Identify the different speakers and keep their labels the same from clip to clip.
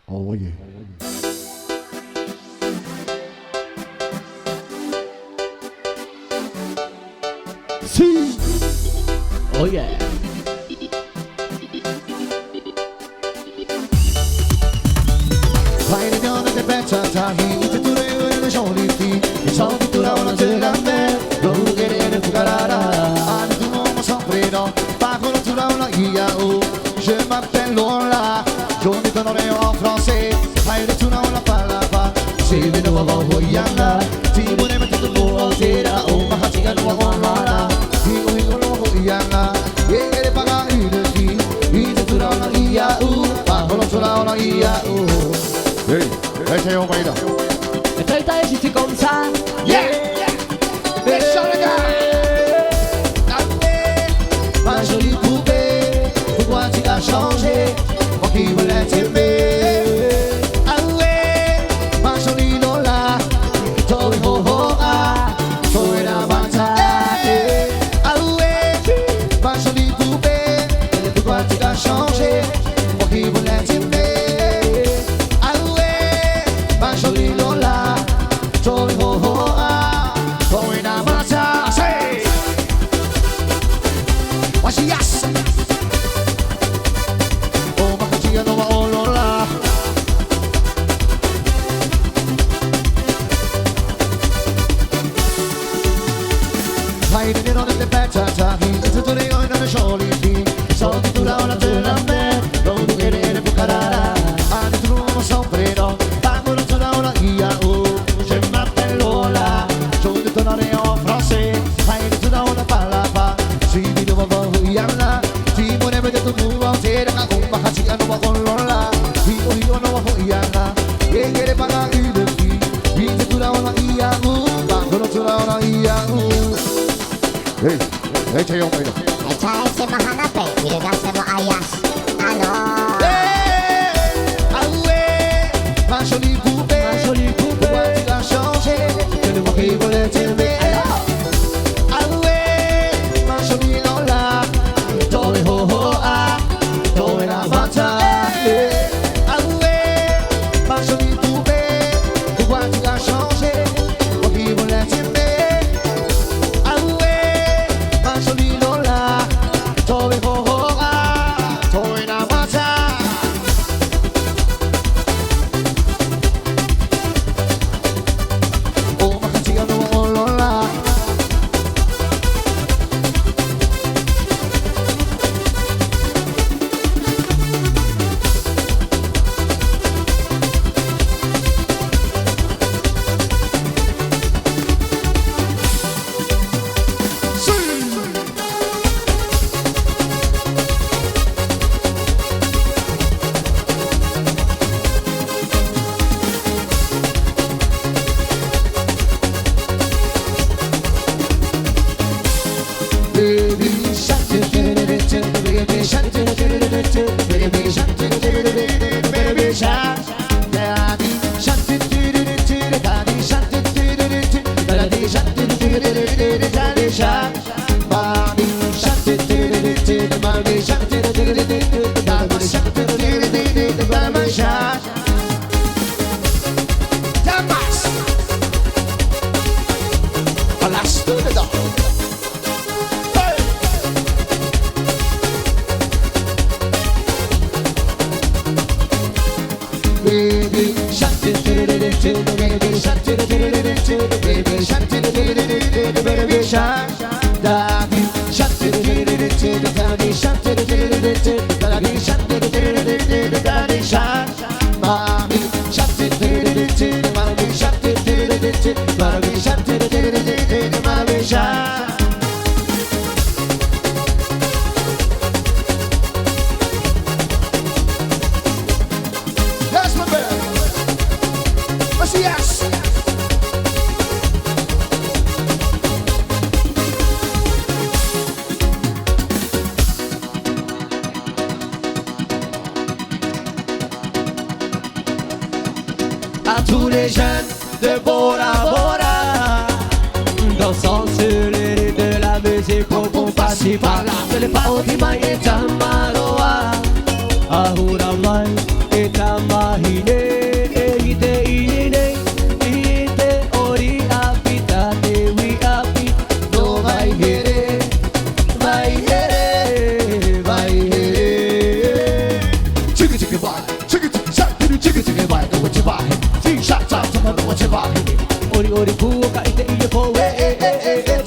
Speaker 1: Oh yeah. See. Oh yeah. Vai ritorno che pensa tahi, tu tu re ne sholi ti, so che tu la una te la me, lo che ne fugarara, an tu non so fredo, pa con tu la una ia o, je m'appelle Lola, je ne connais en français, vai tu na una palapa, si vedo va hoyana, ti vuole mettere tu o tera o ma hatiga no hola, ti o no hoyana, e le paga i tu la una ia o, pa con tu la una ia o. Hey, laissez on va y là.
Speaker 2: Et toi, t'as agité comme ça.
Speaker 1: Yeah, yeah. Les ma jolie poupée, pourquoi tu as changé? Moi qui voulais t'aimer. Ah ouais, ma jolie Lola, toi ho ho ah, toi la bataille. Ah ouais, ma jolie poupée, pourquoi tu as changé? Moi qui voulais t'aimer. Jolie Lola, toi ho ho ah, toi na mata. Say, what's yes? Oh, makachiga no wa oh Lola. Vai de no de beta tahi, tu tu re oi na sholi ti, so tu la ona te la me, lo tu querer bucarara, an tu no so fredo. Je m'appelle Lola, je ne te donne en français. Aïe, tu n'as pas la pas. Si tu ne vas pas Yana, si mon aimé de tout le monde, c'est un coup, ma cachie à nous va con Lola. Si on y en a Yana, et il est pas là une fille. Si tu n'as pas Yanou, pas que tu n'as pas Yanou. Hey, hey, t'es en train de.
Speaker 3: Echar ese mahanape y le das a ayas. Ah no.
Speaker 1: Ah ouais, ma jolie poupée. Pourquoi tu l'as changé? Je ne vois qui voulait t'aimer. Ah ouais, ma jolie Lola, toi ho ho ah, toi la bataille. Ah ouais, ma jolie poupée, pourquoi tu l'as changé? Moi qui voulais t'aimer. Ah ouais, ma jolie Lola, toi ho ho ah, toi la bataille.
Speaker 2: À tous les jeunes de Bora Bora, dansant sur les rythmes de la musique, on passe par là. Ce n'est pas Otima et Tamaroa, Ahura Mai et Tamaroa. mahine ite ine ite ori apitate we api no vai here vai here vai here
Speaker 1: chicka chicka bye, chicka chicka shot, chicka chicka bye, do what you buy. See shot top, someone know what you buy.
Speaker 2: ori ori puka ite iye po we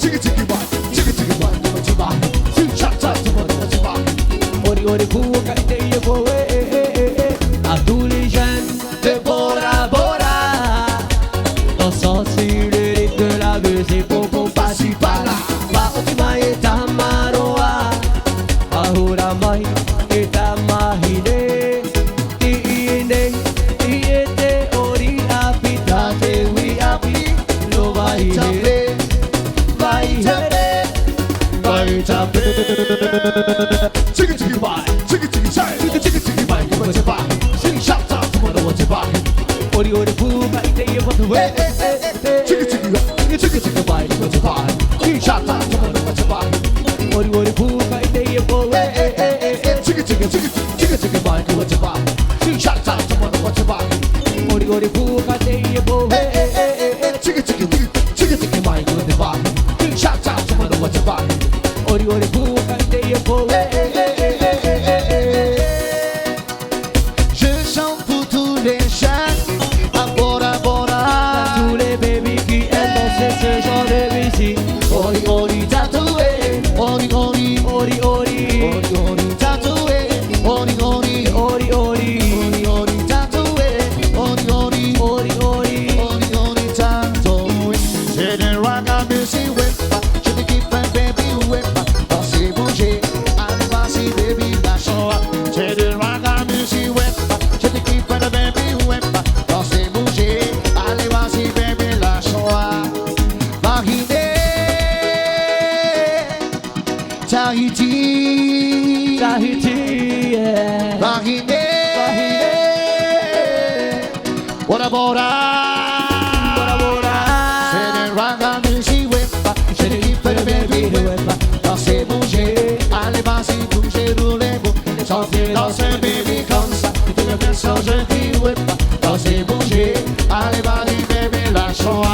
Speaker 1: Chicka chicka bye, do what you buy. See shot top, someone know what you buy.
Speaker 2: ori ori puka ite iye po we a tous les jeunes de Bora Bora dans son silhouette de la musique pour qu'on passe par là va otima et tamaroa ahura mai et tamahine tiine tiete ori apitate we api lo vai here vai here vai tape
Speaker 1: Chicka chicka bye, chicka chicka shot, chicka chicka bye, do what you buy. See shot top, someone know what you buy.
Speaker 2: ori ori puka ite iye po we
Speaker 1: Chicka chicka bye, do what you buy. See shot top, someone know what you buy.
Speaker 2: ori ori puka ite iye po we
Speaker 1: Chicka chicka bye, do what you buy. See shot top, someone know what you buy.
Speaker 2: ori ori puka ite iye po we
Speaker 1: Chicka chicka bye, do what you buy. See shot top, someone know what you buy.
Speaker 2: ori ori puka ite iye po we
Speaker 1: Je chante pour tous les jeunes à Bora Bora.
Speaker 2: tous les baby qui aiment danser ce genre de musique
Speaker 1: Ori ori tatoué, ori ori
Speaker 2: ori ori
Speaker 1: ori ori tatoué, ori ori
Speaker 2: ori ori
Speaker 1: ori ori tatoué, ori ori
Speaker 2: ori ori
Speaker 1: ori ori tatoué. C'est le rock and music whip, je te kiffe baby whip, danser bouger, allez vas-y baby lâche. C'est le rock and music whip, je te kiffe baby whip, danser bouger, allez vas-y baby lâche. Mahine, Tahiti,
Speaker 2: Tahiti yeah
Speaker 1: Mahine, Bora Bora,
Speaker 2: Bora Bora
Speaker 1: c'est le rock and music whip, je te kiffe baby whip, danser bouger, allez vas-y bouger, roulez-vous, chantez danser baby comme ça, tu le fais sans je dis whip, danser bouger, allez vas-y baby lâche-moi.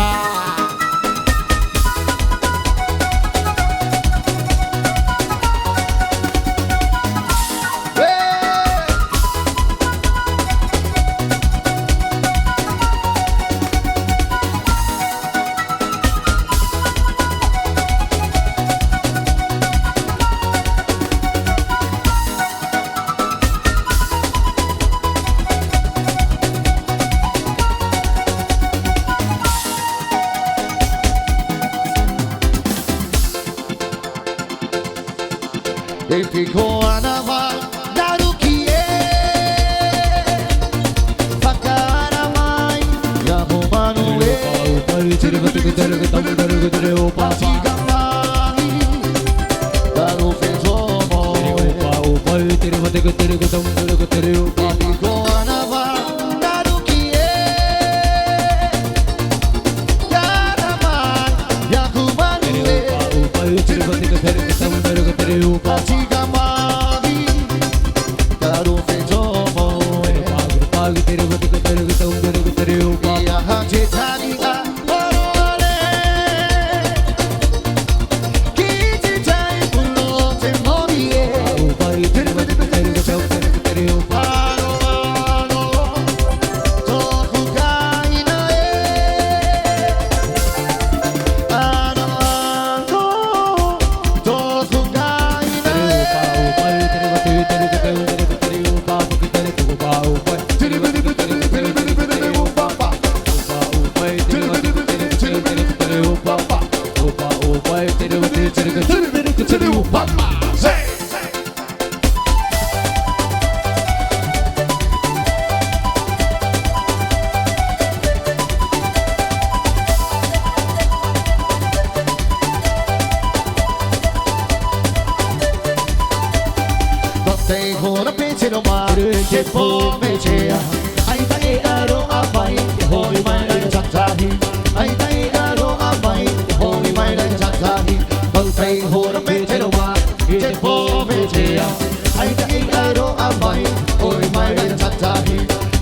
Speaker 1: E ficou a navar na do que é Facaramai e arrumando Patigamai da no fezomo E ficou a navar na do que é Caramai e arrumando Patigamai da no fezomo E a Hatitania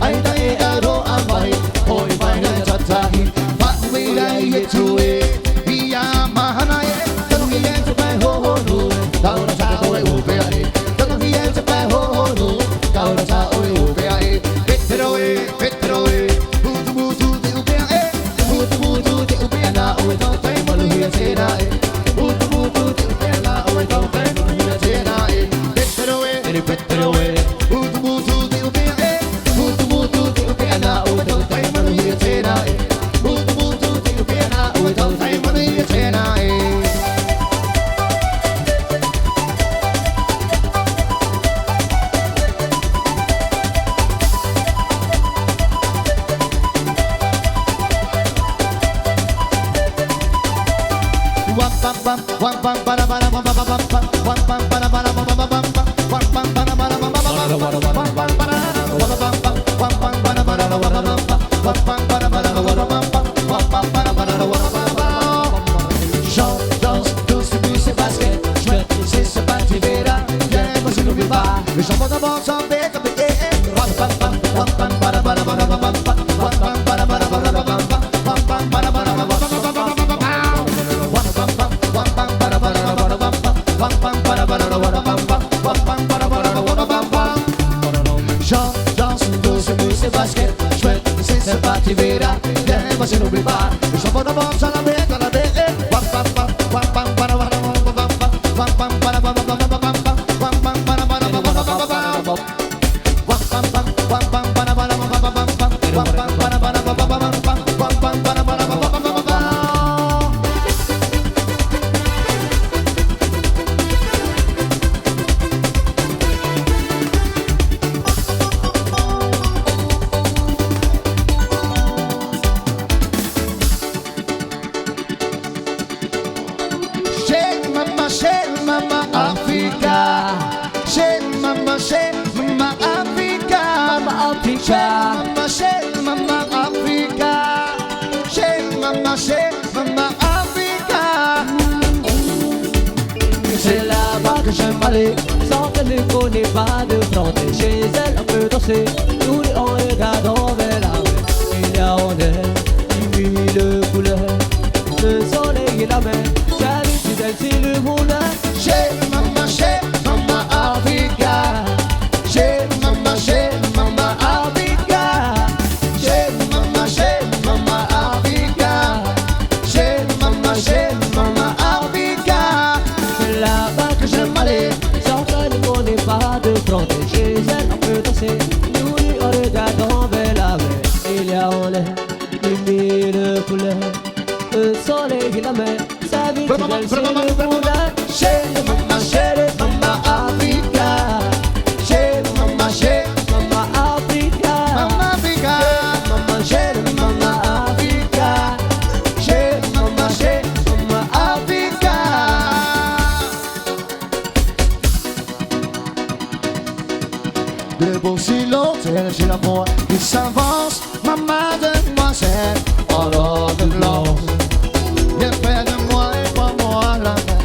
Speaker 1: Ai Chante, danse, tous bus et basket. Chouette, c'est ce parti vera. Viens, moi je n'oublie pas. Le chant d'abord s'en fait comme des chante, danse, tous bus et basket. Chouette, c'est ce parti vera. Viens, moi je n'oublie pas. Le chant d'abord s'en fait comme des Mama Africa, Mama Africa,
Speaker 2: Mama Africa,
Speaker 1: Mama Africa, Mama Africa.
Speaker 2: c'est là-bas que j'aime aller. Sans qu'elle ne connaît pas de frontières. Chez elle on peut danser, nous on regarde vers la mer. Il y a en elle 10 000 couleurs, le soleil et la mer. J'habite d'elle c'est le monde.
Speaker 1: Mama Africa, Mama Africa, Mama Africa, Mama Africa.
Speaker 2: C'est là-bas que j'aime aller. Sans qu'elle ne connaît pas de frontières. Chez elle on peut danser, nous on regarde vers la mer. Il y a en elle 10 000 couleurs, le soleil et la mer. S'habite d'elle c'est le monde.
Speaker 1: Mama Africa,
Speaker 2: Mama Africa,
Speaker 1: Mama Africa,
Speaker 2: Mama
Speaker 1: Africa,
Speaker 2: Mama
Speaker 1: Africa. De beaux silences, j'ai l'amour qui s'avance, maman demoiselle, en or de blanc. Viens près de moi et prends-moi la main,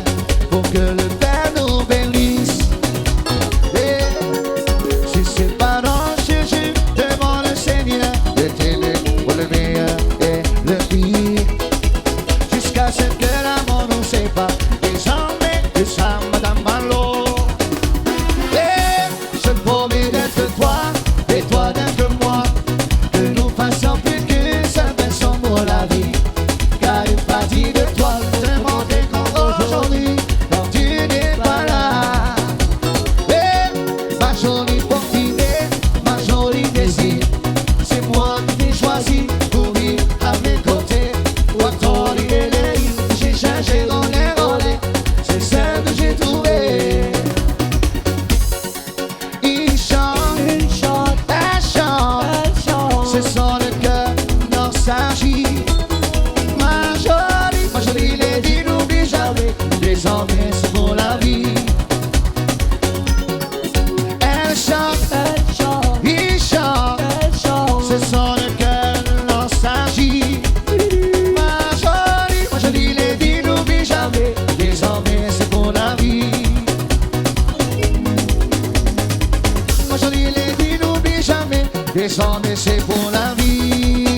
Speaker 1: pour que le Père nous bénisse. Et si c'est pas dans Jésus, devant le Seigneur, le ténèbre pour le meilleur et le pire. Jusqu'à ce que l'amour nous sépare, désormais, de ça, Madame Malo. Et je te promets d'être toi, et toi d'être moi, que nous fassions plus qu'une seule personne pour la vie. Car une partie de toi te montre comme aujourd'hui, quand tu n'es pas là. Et ma jolie portée, ma jolie désir, c'est moi qui t'ai choisi pour vivre à mes côtés. Watori et les j'ai cherché dans les relais, c'est celle que j'ai trouvée. Il chante,
Speaker 2: une chante,
Speaker 1: elle chante,
Speaker 2: elle chante.
Speaker 1: c'est sans le cœur, non s'agit. Ma jolie lady, n'oublie jamais, désormais c'est pour la vie. Elle chante,
Speaker 2: Elle chante,
Speaker 1: il chante,
Speaker 2: elle chante.
Speaker 1: c'est sans le cœur, non s'agit. Ma jolie lady, n'oublie jamais, désormais c'est pour la vie. Ma jolie lady, n'oublie jamais, désormais c'est pour la vie.